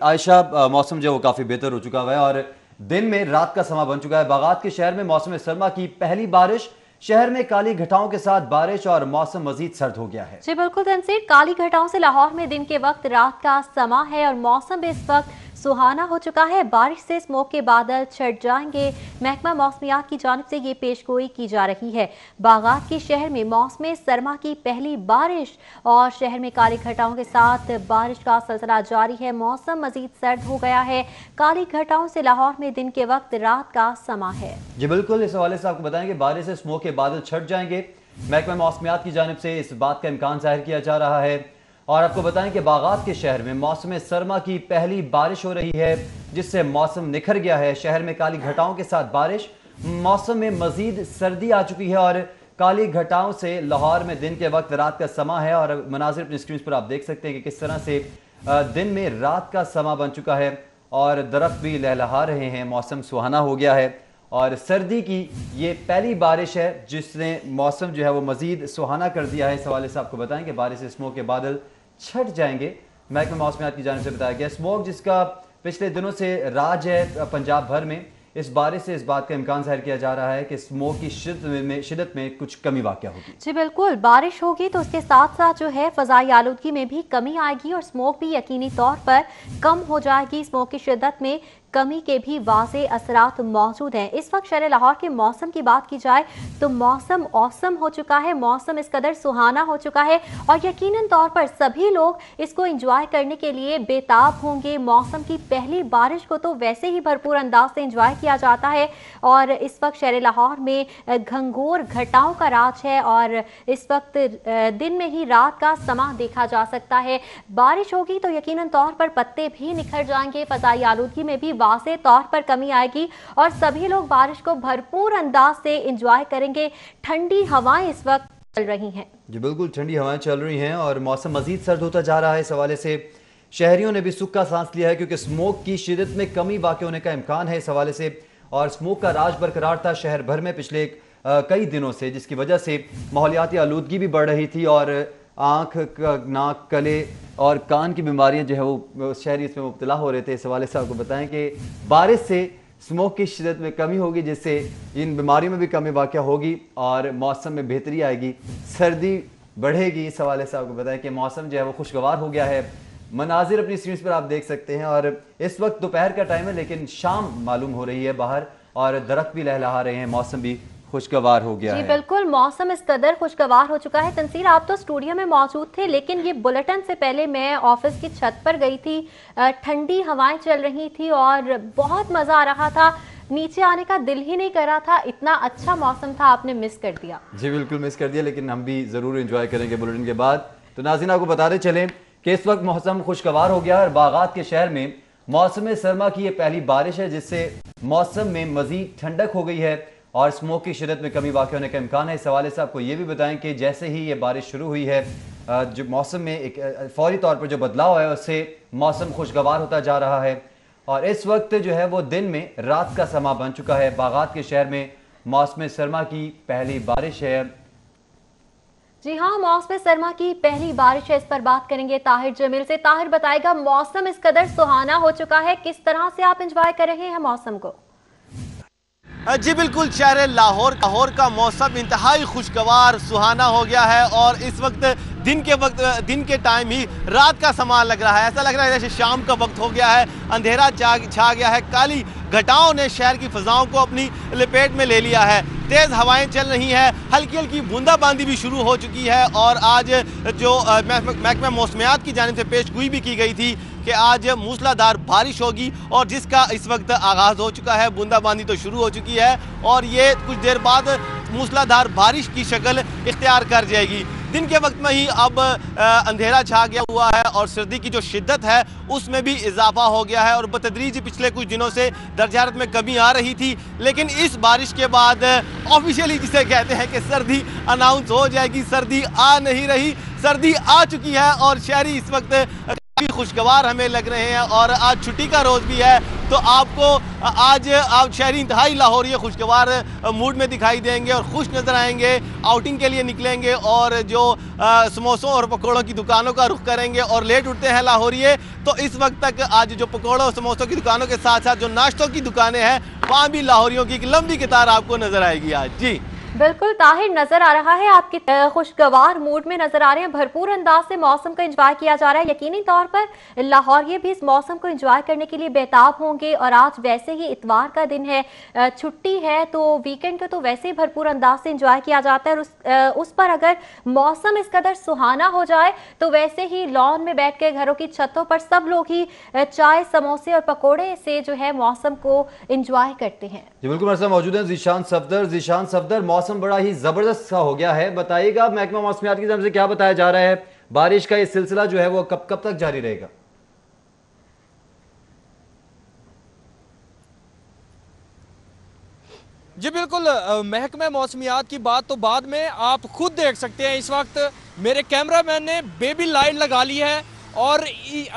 आयशा, मौसम जो है वो काफ़ी बेहतर हो चुका हुआ है और दिन में रात का समा बन चुका है। बागात के शहर में मौसम सरमा की पहली बारिश, शहर में काली घटाओं के साथ बारिश और मौसम मजीद सर्द हो गया है। जी बिल्कुल तनसीर, काली घटाओं से लाहौर में दिन के वक्त रात का समा है और मौसम भी इस वक्त सुहाना हो चुका है। बारिश से स्मोक के बादल छट जाएंगे। महकमा मौसमियात की जानिब से ये पेशगोई की जा रही है। बागात के शहर में मौसम सरमा की पहली बारिश और शहर में काली घटाओं के साथ बारिश का सिलसिला जारी है। मौसम मजीद सर्द हो गया है। काली घटाओं से लाहौर में दिन के वक्त रात का समा है। जी बिल्कुल, इस हवाले से आपको बताएं कि बारिश से स्मोक के बादल छट जाएंगे। महकमा मौसमियात की जानिब से इस बात का इम्कान जाहिर किया जा रहा है और आपको बताएं कि बागात के शहर में मौसम सरमा की पहली बारिश हो रही है, जिससे मौसम निखर गया है। शहर में काली घटाओं के साथ बारिश, मौसम में मजीद सर्दी आ चुकी है और काली घटाओं से लाहौर में दिन के वक्त रात का समा है। और मनाजिर अपनी स्क्रीन पर आप देख सकते हैं कि किस तरह से दिन में रात का समा बन चुका है और दरख्त भी लहलहा रहे हैं। मौसम सुहाना हो गया है और सर्दी की ये पहली बारिश है जिसने मौसम जो है वो मजीद सुहाना कर दिया है। इस हवाले से आपको बताएं कि बारिश से स्मोक के बादल छट जाएंगे। महकमा मौसमियात की जानिब से बताया गया स्मोक जिसका पिछले दिनों से राज है पंजाब भर में, इस बारिश से इस बात का इम्कान जाहिर किया जा रहा है कि स्मोक की शिद्दत में कुछ कमी वाक़या होगी। जी बिल्कुल, बारिश होगी तो उसके साथ साथ जो है फ़ज़ाई आलूदगी में भी कमी आएगी और स्मोक भी यकीनी तौर पर कम हो जाएगी। स्मोक की शिद्दत में कमी के भी वाज़े असरात मौजूद हैं। इस वक्त शहर लाहौर के मौसम की बात की जाए तो मौसम औसम हो चुका है। मौसम इस कदर सुहाना हो चुका है और यकीनन तौर पर सभी लोग इसको एंजॉय करने के लिए बेताब होंगे। मौसम की पहली बारिश को तो वैसे ही भरपूर अंदाज से एंजॉय किया जाता है और इस वक्त शहर लाहौर में घंघोर घटाओं का राज है और इस वक्त दिन में ही रात का समा देखा जा सकता है। बारिश होगी तो यकीनन तौर पर पत्ते भी निखर जाएंगे। फ़ज़ाई आलूदगी में भी वाज़े तौर पर कमी आएगी और सभी लोग बारिश को भरपूर अंदाज से एंजॉय करेंगे। ठंडी हवाएं इस वक्त चल रही हैं। जी बिल्कुल, ठंडी हवाएं चल रही हैं और मौसम मजीद सर्द होता जा रहा है। इस हवाले से शहरियों ने भी सुख का सांस लिया है क्योंकि स्मोक की शिद्दत में कमी वाक़ होने का इम्कान है इस हवाले से। और स्मोक का राज बरकरार था शहर भर में पिछले कई दिनों से, जिसकी वजह से माहौलियाती आलूदगी भी बढ़ रही थी और आँख, नाक, गले और कान की बीमारियां जो है वो शहरी इसमें मुब्तला हो रहे थे। इस हवाले से आपको बताएं कि बारिश से स्मोक की शिद्दत में कमी होगी जिससे इन बीमारियों में भी कमी वाक़ होगी और मौसम में बेहतरी आएगी, सर्दी बढ़ेगी। इस हवाले से आपको बताएं कि मौसम जो है वो खुशगवार हो गया है। मनाजिर अपनी स्क्रीन पर आप देख सकते हैं और इस वक्त दोपहर का टाइम है लेकिन शाम मालूम हो रही है बाहर और दरख्त भी लहलहा रहे हैं। मौसम भी खुशगवार हो गया है। जी बिल्कुल, मौसम इस कदर खुशगवार हो चुका है। तनसीर, आप तो स्टूडियो में मौजूद थे लेकिन ये बुलेटिन से पहले मैं ऑफिस की छत पर गई थी। ठंडी हवाएं चल रही थी और बहुत मजा आ रहा था। नीचे आने का दिल ही नहीं कर रहा था, इतना अच्छा मौसम था। आपने मिस कर दिया। जी बिल्कुल मिस कर दिया, लेकिन हम भी जरूर एंजॉय करेंगे बुलेटिन के बाद। तो नाज़रीन, आपको बताते चलें कि इस वक्त मौसम खुशगवार हो गया है और बागात के शहर में मौसम सरमा की ये पहली बारिश है जिससे मौसम में मजीद ठंडक हो गई है और स्मोक की शिद्दत में कमी वाक़ होने का इम्कान है। इस हवाले से आपको ये भी बताएं कि जैसे ही ये बारिश शुरू हुई है जो मौसम में एक फौरी तौर पर जो बदलाव है उससे मौसम खुशगवार होता जा रहा है और इस वक्त जो है वो दिन में रात का समा बन चुका है। बागात के शहर में मौसम सरमा की पहली बारिश है। जी हाँ, मौसम सरमा की पहली बारिश है, इस पर बात करेंगे ताहिर जमील से। ताहिर बताएगा मौसम इस कदर सुहाना हो चुका है, किस तरह से आप एंजॉय कर रहे हैं मौसम को? जी बिल्कुल, शहर लाहौर का मौसम इंतहाई खुशगवार सुहाना हो गया है और इस वक्त दिन के टाइम ही रात का समा लग रहा है। ऐसा लग रहा है जैसे शाम का वक्त हो गया है, अंधेरा छा गया है। काली घटाओं ने शहर की फिजाओं को अपनी लपेट में ले लिया है। तेज़ हवाएं चल रही हैं, हल्की हल्की बूंदाबांदी भी शुरू हो चुकी है और आज जो महकमा मौसमियात की जानिब से पेशगोई भी की गई थी कि आज मूसलाधार बारिश होगी और जिसका इस वक्त आगाज़ हो चुका है। बूंदाबांदी तो शुरू हो चुकी है और ये कुछ देर बाद मूसलाधार बारिश की शक्ल इख्तियार कर जाएगी। दिन के वक्त में ही अब अंधेरा छा गया हुआ है और सर्दी की जो शिद्दत है उसमें भी इजाफा हो गया है और बतदरीज पिछले कुछ दिनों से दर्ज हरारत में कमी आ रही थी, लेकिन इस बारिश के बाद ऑफिशियली जिसे कहते हैं कि सर्दी अनाउंस हो जाएगी, सर्दी आ नहीं रही, सर्दी आ चुकी है और शहरी इस वक्त काफ़ी खुशगवार हमें लग रहे हैं और आज छुट्टी का रोज़ भी है, तो आपको आज आप शहरी इंतहाई लाहौरी खुशगवार मूड में दिखाई देंगे और खुश नज़र आएंगे। आउटिंग के लिए निकलेंगे और जो समोसों और पकौड़ों की दुकानों का रुख करेंगे और लेट उठते हैं लाहौरिये, तो इस वक्त तक आज जो पकौड़ों और समोसों की दुकानों के साथ साथ जो नाश्तों की दुकानें हैं वहाँ भी लाहौरियों की एक लंबी कतार आपको नजर आएगी आज। जी बिल्कुल ताहिर, नजर आ रहा है आपके खुशगवार मूड में नजर आ रहे हैं, भरपूर अंदाज से मौसम को एंजॉय किया जा रहा है। यकीनी तौर पर लाहौरिये भी इस मौसम को एंजॉय करने के लिए बेताब होंगे और आज वैसे ही इतवार का दिन है, छुट्टी है, तो वीकेंड को तो वैसे ही भरपूर अंदाज से एंजॉय किया जाता है और उस पर अगर मौसम इस कदर सुहाना हो जाए तो वैसे ही लॉन में बैठ के घरों की छतों पर सब लोग ही चाय समोसे और पकौड़े से जो है मौसम को एंजॉय करते हैं। जी बिल्कुल, हमारे साथ मौजूद हैं जीशान सफदर। जीशान सफदर, मौसम बड़ा ही जबरदस्त सा हो गया है, बताइएगा महकमा मौसमियात की तरफ से क्या बताया जा रहा है, बारिश का ये सिलसिला जो है वो कब कब तक जारी रहेगा? जी बिल्कुल, महकमा मौसमियात की बात तो बाद में, आप खुद देख सकते हैं इस वक्त मेरे कैमरामैन ने बेबी लाइट लगा ली है और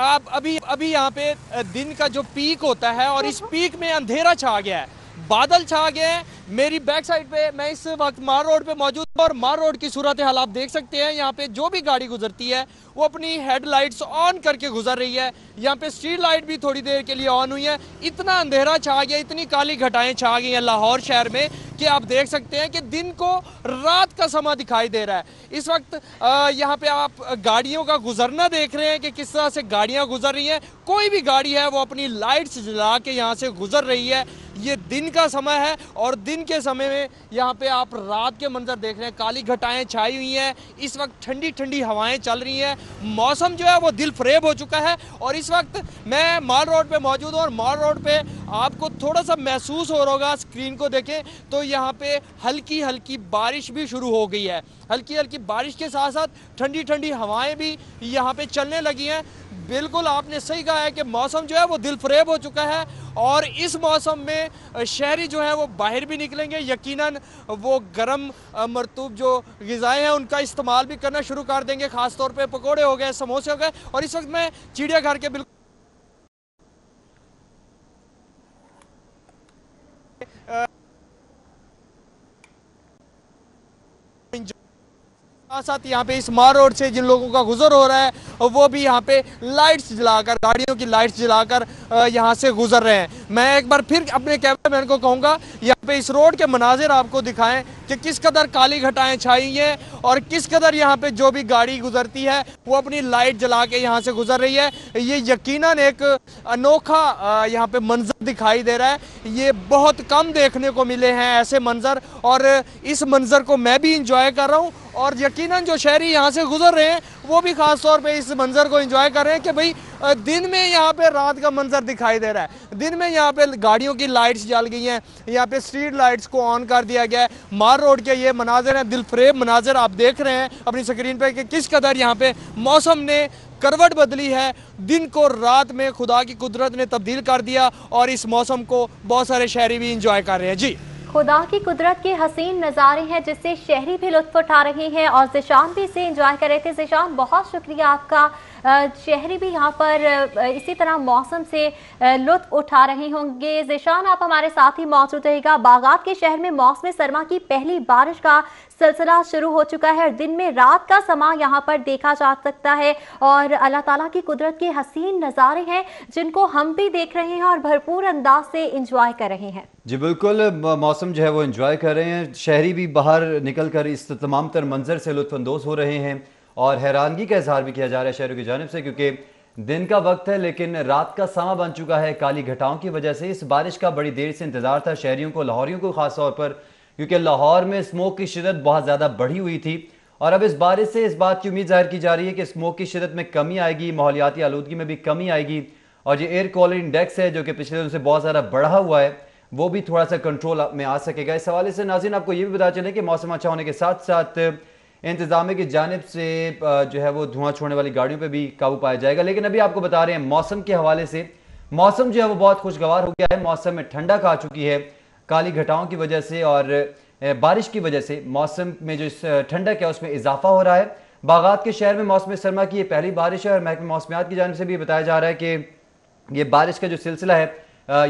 आप अभी यहाँ पे दिन का जो पीक होता है और इस पीक में अंधेरा छा गया है, बादल छा गए हैं। मेरी बैक साइड पे मैं इस वक्त मार रोड पे मौजूद हूं और मार रोड की सूरत हाल आप देख सकते हैं। यहाँ पे जो भी गाड़ी गुजरती है वो अपनी हेडलाइट्स ऑन करके गुजर रही है। यहाँ पे स्ट्रीट लाइट भी थोड़ी देर के लिए ऑन हुई है। इतना अंधेरा छा गया, इतनी काली घटाएं छा गई हैं लाहौर शहर में कि आप देख सकते हैं कि दिन को रात का समा दिखाई दे रहा है। इस वक्त यहाँ पे आप गाड़ियों का गुजरना देख रहे हैं कि किस तरह से गाड़ियाँ गुजर रही हैं। कोई भी गाड़ी है वो अपनी लाइट्स जला के यहाँ से गुजर रही है। ये दिन का समय है और दिन के समय में यहाँ पे आप रात के मंजर देख रहे हैं, काली घटाएं छाई हुई हैं। इस वक्त ठंडी ठंडी हवाएं चल रही हैं, मौसम जो है वो दिल फरेब हो चुका है। और इस वक्त मैं माल रोड पे मौजूद हूँ और माल रोड पे आपको थोड़ा सा महसूस हो रहा होगा, स्क्रीन को देखें तो यहाँ पे हल्की हल्की बारिश भी शुरू हो गई है। हल्की हल्की बारिश के साथ साथ ठंडी ठंडी हवाएं भी यहाँ पे चलने लगी हैं। बिल्कुल आपने सही कहा है कि मौसम जो है वो दिल फरेब हो चुका है और इस मौसम में शहरी जो है वो बाहर भी निकलेंगे, यकीनन वो गरम मरतूब जो ग़िज़ाएँ हैं उनका इस्तेमाल भी करना शुरू कर देंगे, ख़ास तौर पे पकोड़े हो गए, समोसे हो गए। और इस वक्त मैं चिड़ियाघर के बिल्कुल साथ यहाँ पे इस मार रोड से जिन लोगों का गुजर हो रहा है वो भी यहाँ पे लाइट्स जलाकर, गाड़ियों की लाइट्स जलाकर यहाँ से गुजर रहे हैं। मैं एक बार फिर अपने कैमरामैन को कहूँगा यहाँ पे इस रोड के मनाजिर आपको दिखाएं कि किस कदर काली घटाएं छाई हैं और किस कदर यहाँ पे जो भी गाड़ी गुजरती है वो अपनी लाइट जला के यहाँ से गुजर रही है। ये यकीनन एक अनोखा यहाँ पे मंजर दिखाई दे रहा है। ये बहुत कम देखने को मिले हैं ऐसे मंजर और इस मंजर को मैं भी इंजॉय कर रहा हूँ और यकीनन जो शहरी यहाँ से गुजर रहे हैं वो भी खास तौर पे इस मंजर को एंजॉय कर रहे हैं कि भाई दिन में यहाँ पे रात का मंजर दिखाई दे रहा है। दिन में यहाँ पे गाड़ियों की लाइट्स जल गई हैं, यहाँ पे स्ट्रीट लाइट्स को ऑन कर दिया गया है। मार रोड के ये मनाजिर हैं, दिल फरेब मनाजिर आप देख रहे हैं अपनी स्क्रीन पे कि किस कदर यहाँ पे मौसम ने करवट बदली है। दिन को रात में खुदा की कुदरत ने तब्दील कर दिया और इस मौसम को बहुत सारे शहरी भी इंजॉय कर रहे हैं। जी खुदा की कुदरत के हसीन नज़ारे हैं जिससे शहरी भी लुत्फ उठा रहे हैं और ज़िशान भी इसे एंजॉय कर रहे थे। ज़िशान बहुत शुक्रिया आपका। शहरी भी यहाँ पर इसी तरह मौसम से लुत्फ उठा रहे होंगे। ज़िशान आप हमारे साथ ही मौजूद रहेगा। बागात के शहर में मौसम सरमा की पहली बारिश का सिलसिला शुरू हो चुका है और दिन में रात का समा यहाँ पर देखा जा सकता है और अल्लाह ताला की कुदरत के हसीन नज़ारे हैं जिनको हम भी देख रहे हैं और भरपूर अंदाज से इंजॉय कर रहे हैं। जी बिल्कुल, मौसम जो है वो एंजॉय कर रहे हैं, शहरी भी बाहर निकल कर इस तमाम तर मंजर से लुत्फानंदोज़ हो रहे हैं और हैरानगी का इजहार भी किया जा रहा है शहरों की जानिब से, क्योंकि दिन का वक्त है लेकिन रात का समा बन चुका है काली घटाओं की वजह से। इस बारिश का बड़ी देर से इंतजार था शहरियों को, लाहौरियों को खास तौर पर, क्योंकि लाहौर में स्मोक की शिदत बहुत ज़्यादा बढ़ी हुई थी और अब इस बारिश से इस बात की उम्मीद जाहिर की जा रही है कि स्मोक की शिदत में कमी आएगी, माहौलियाती आलूदगी में भी कमी आएगी और ये एयर क्वालिटी इंडेक्स है जो कि पिछले दिनों से बहुत ज़्यादा बढ़ा हुआ है वो भी थोड़ा सा कंट्रोल में आ सकेगा। इस हवाले से नाज़रीन आपको ये भी पता चले कि मौसम अच्छा होने के साथ साथ इंतजामिया की जानिब से जो है वो धुआं छोड़ने वाली गाड़ियों पे भी काबू पाया जाएगा। लेकिन अभी आपको बता रहे हैं मौसम के हवाले से, मौसम जो है वो बहुत खुशगवार हो गया है। मौसम में ठंडक आ चुकी है काली घटाओं की वजह से और बारिश की वजह से। मौसम में जो ठंडक है उसमें इजाफा हो रहा है। बागात के शहर में मौसम सरमा की ये पहली बारिश है और महकमे मौसमियात की जानिब से भी बताया जा रहा है कि ये बारिश का जो सिलसिला है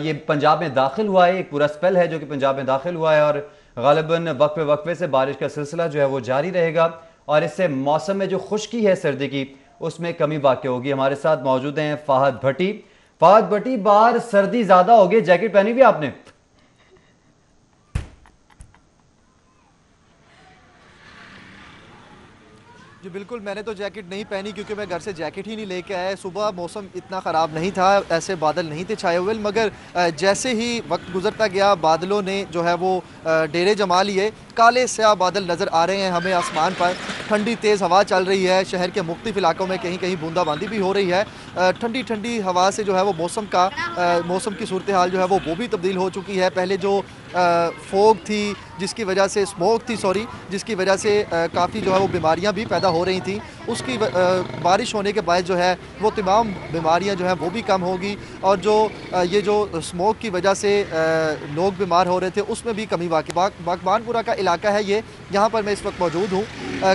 ये पंजाब में दाखिल हुआ है। एक पूरा स्पेल है जो कि पंजाब में दाखिल हुआ है और गालिबन वक्फे वक्फे से बारिश का सिलसिला जो है वो जारी रहेगा और इससे मौसम में जो खुश्की है सर्दी की उसमें कमी वाक़ होगी। हमारे साथ मौजूद हैं फहद भट्टी। फहद भट्टी, बाहर सर्दी ज्यादा होगी, जैकेट पहनी हुई आपने? जी बिल्कुल, मैंने तो जैकेट नहीं पहनी क्योंकि मैं घर से जैकेट ही नहीं लेके आया। सुबह मौसम इतना ख़राब नहीं था, ऐसे बादल नहीं थे छाए हुए, मगर जैसे ही वक्त गुजरता गया बादलों ने जो है वो डेरे जमा लिए। काले स्याह बादल नज़र आ रहे हैं हमें आसमान पर। ठंडी तेज़ हवा चल रही है, शहर के मुख्तलिफ इलाकों में कहीं कहीं बूंदाबांदी भी हो रही है। ठंडी ठंडी हवा से जो है वो मौसम की सूरत हाल जो है वो भी तब्दील हो चुकी है। पहले जो फोग थी जिसकी वजह से स्मोक थी जिसकी वजह से काफ़ी जो है वो बीमारियां भी पैदा हो रही थी, उसकी बारिश होने के बाद जो है वो तमाम बीमारियां जो है वो भी कम होगी और जो ये जो स्मोक की वजह से लोग बीमार हो रहे थे उसमें भी कमी वाक़ई। बागबानपुरा का इलाका है ये, यहाँ पर मैं इस वक्त मौजूद हूँ।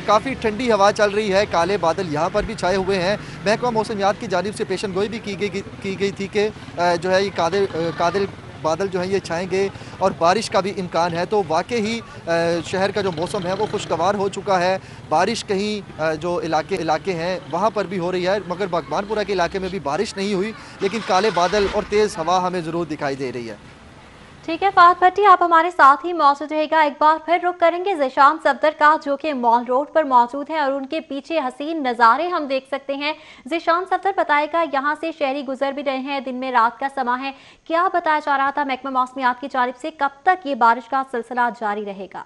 काफ़ी ठंडी हवा चल रही है, काले बादल यहाँ पर भी छाए हुए हैं। महकमा मौसमियात की जानिब से पेशन गोई भी की गई थी कि जो है ये कादिल बादल जो हैं ये छाएंगे और बारिश का भी इम्कान है। तो वाकई ही शहर का जो मौसम है वो खुशगवार हो चुका है। बारिश कहीं जो इलाके हैं वहाँ पर भी हो रही है, मगर बागबानपुरा के इलाके में भी बारिश नहीं हुई, लेकिन काले बादल और तेज़ हवा हमें ज़रूर दिखाई दे रही है। ठीक है फहद भट्टी, आप हमारे साथ ही मौजूद रहेगा। एक बार फिर रुख करेंगे ज़ीशान सफदर का जो कि मॉल रोड पर मौजूद है और उनके पीछे हसीन नज़ारे हम देख सकते हैं। ज़ीशान सफदर बताएगा, यहाँ से शहरी गुजर भी रहे हैं, दिन में रात का समा है, क्या बताया जा रहा था महकमा मौसमियात की जानिब से, कब तक ये बारिश का सिलसिला जारी रहेगा?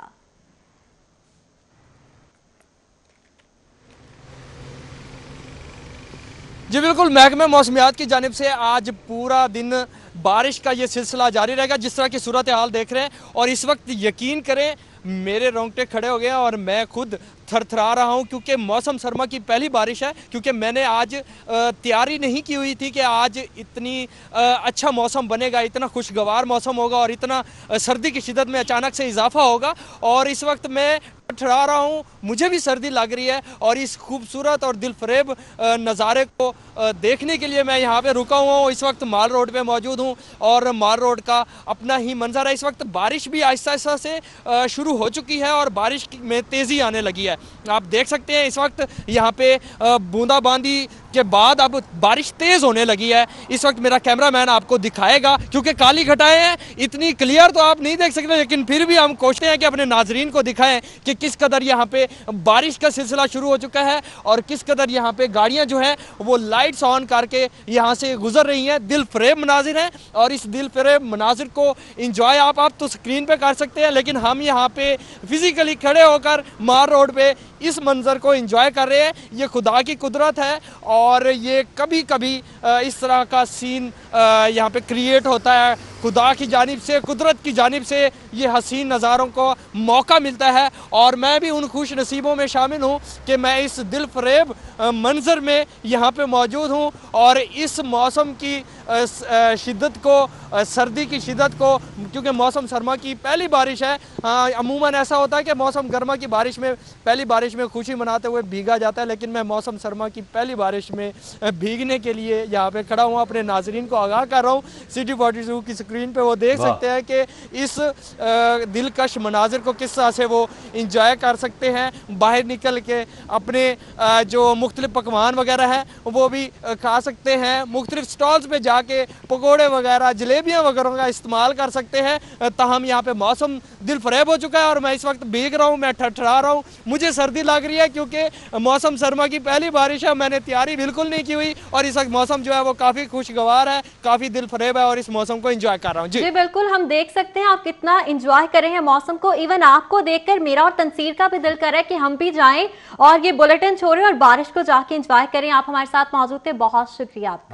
जी बिल्कुल, महकमे मौसमियात की जानिब से आज पूरा दिन बारिश का ये सिलसिला जारी रहेगा। जिस तरह की सूरत हाल देख रहे हैं और इस वक्त यकीन करें मेरे रोंगटे खड़े हो गए हैं और मैं खुद थरथरा रहा हूं क्योंकि मौसम सरमा की पहली बारिश है। क्योंकि मैंने आज तैयारी नहीं की हुई थी कि आज इतनी अच्छा मौसम बनेगा, इतना खुशगवार मौसम होगा और इतना सर्दी की शिद्दत में अचानक से इजाफा होगा। और इस वक्त मैं ठहरा रहा हूँ, मुझे भी सर्दी लग रही है और इस खूबसूरत और दिलफरेब नज़ारे को देखने के लिए मैं यहाँ पे रुका हुआ हूँ। इस वक्त माल रोड पे मौजूद हूँ और माल रोड का अपना ही मंजर है। इस वक्त बारिश भी आहिस्ता आहिस्ता से शुरू हो चुकी है और बारिश में तेज़ी आने लगी है। आप देख सकते हैं इस वक्त यहाँ पे बूंदाबांदी के बाद अब बारिश तेज़ होने लगी है। इस वक्त मेरा कैमरामैन आपको दिखाएगा क्योंकि काली घटाएं हैं, इतनी क्लियर तो आप नहीं देख सकते, लेकिन फिर भी हम कोशिश हैं कि अपने नाजरीन को दिखाएं कि किस कदर यहाँ पे बारिश का सिलसिला शुरू हो चुका है और किस कदर यहाँ पे गाड़ियाँ जो हैं वो लाइट्स ऑन करके यहाँ से गुजर रही हैं। दिल फरेब मनाजिर हैं और इस दिल फरेब मनाजिर को इंजॉय आप तो स्क्रीन पे कर सकते हैं, लेकिन हम यहाँ पे फिजिकली खड़े होकर मार रोड पे इस मंजर को इंजॉय कर रहे हैं। ये खुदा की कुदरत है और ये कभी कभी इस तरह का सीन यहाँ पे क्रिएट होता है। खुदा की जानिब से, कुदरत की जानिब से ये हसीन नज़ारों को मौका मिलता है और मैं भी उन खुश नसीबों में शामिल हूँ कि मैं इस दिल फरेब मंजर में यहाँ पे मौजूद हूँ और इस मौसम की शिद्दत को, सर्दी की शिद्दत को, क्योंकि मौसम सरमा की पहली बारिश है। अमूमन ऐसा होता है कि मौसम गर्मा की बारिश में, पहली बारिश में खुशी मनाते हुए भीगा जाता है, लेकिन मैं मौसम सरमा की पहली बारिश में भीगने के लिए यहाँ पे खड़ा हूँ। अपने नाजरीन को आगाह कर रहा हूँ। सिटी 42 की स्क्रीन पे वो देख सकते हैं कि इस दिलकश मनाजिर को किस तरह से वो इंजॉय कर सकते हैं। बाहर निकल के अपने जो मुख्तलिफ पकवान वगैरह हैं वो भी खा सकते हैं। मुख्तलिफ स्टॉल्स पे जाके पकौड़े वगैरह, जलेबियाँ वगैरह का इस्तेमाल कर सकते हैं। ताहम यहाँ पे मौसम दिल फरेब हो चुका है और मैं इस वक्त भीग रहा हूँ, मैं ठठरा रहा हूँ, मुझे सर्दी लग रही है क्योंकि मौसम सरमा की पहली बारिश है। मैंने तैयारी बिल्कुल नहीं की हुई और इस वक्त मौसम जो है वो काफ़ी खुशगवार है, काफ़ी दिल फरेब है और इस मौसम को इंजॉय कर रहा हूँ। जी बिल्कुल, हम देख सकते हैं आप कितना एंजॉय कर रहे हैं मौसम को। इवन आपको देखकर मेरा और तनसीर का भी दिल कर रहा है कि हम भी जाएं और ये बुलेटिन छोड़ें और बारिश को जाके एंजॉय करें। आप हमारे साथ मौजूद थे, बहुत शुक्रिया आपका।